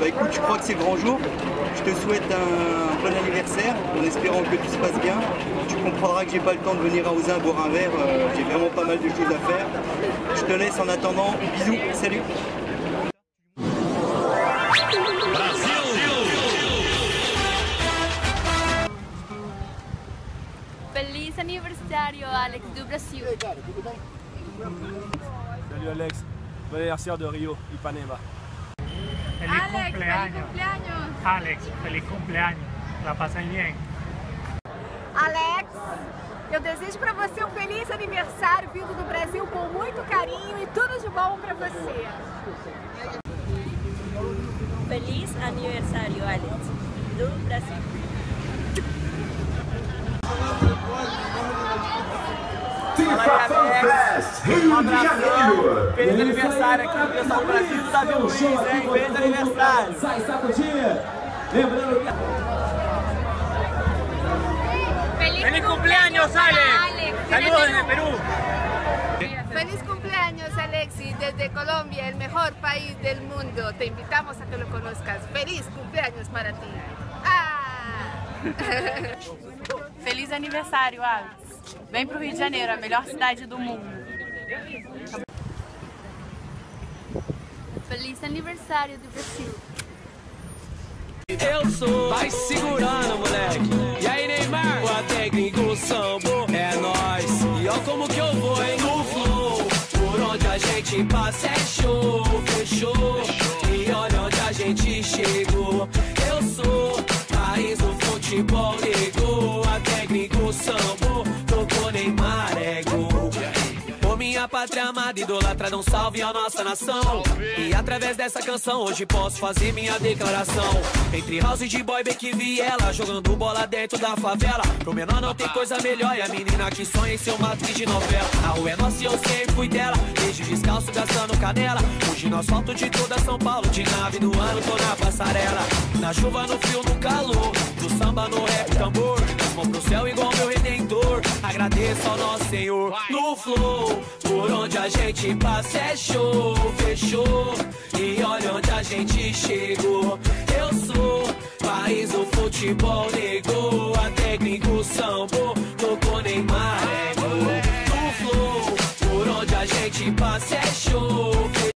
Bah écoute, je crois que c'est le grand jour. Je te souhaite un bon anniversaire, en espérant que tout se passe bien. Tu comprendras que j'ai pas le temps de venir à Auzin boire un verre, j'ai vraiment pas mal de choses à faire. Je te laisse en attendant, bisous, salut. Feliz aniversário, Alex, do Brasil. Salut Alex, bon anniversaire de Rio, Ipanema. Feliz cumpleaños. Alex, feliz cumpleaños. La passem bem. Alex, eu desejo para você um feliz aniversário vindo do Brasil com muito carinho e tudo de bom para você. Feliz aniversário, Alex, do Brasil. FIFA Fan Fest, Rio de Janeiro. Feliz aniversário aqui no pessoal do Brasil, do Davi Luiz, hein? Feliz aniversário. Sai, sacudir. Lembrando que... Feliz cumpleaños, Alex. Saludos desde Perú. Feliz cumpleaños, Alex, y desde Colombia, el mejor país del mundo. Te invitamos a que lo conozcas. Feliz cumpleaños para ti. Feliz aniversário, Alex. Vem pro Rio de Janeiro, a melhor cidade do mundo. Feliz aniversário do Brasil. Eu sou, vai segurando, moleque. E aí, Neymar? O técnico Sambo é nóis. E ó como que eu vou, hein? No flow, por onde a gente passa é show, fechou. E olha onde a gente chegou. Eu sou, país do futebol, negou. A técnico Sambo, tocou Neymar, é gol. Minha pátria amada, idolatrada, um salve à nossa nação. E através dessa canção hoje posso fazer minha declaração. Entre house de boy, Beck e Viela, jogando bola dentro da favela. Pro menor não tem coisa melhor, e a menina que sonha em ser uma atriz de novela. A rua é nossa e eu sempre fui dela, desde descalço gastando canela. Hoje no asfalto de toda São Paulo, de nave no ano tô na passarela. Na chuva, no frio, no calor, do samba, no rap, tambor. Mão pro céu igual meu redentor, agradeço ao nosso Senhor. No flow, por onde a gente passa é show, fechou. E olha onde a gente chegou. Eu sou, país do futebol.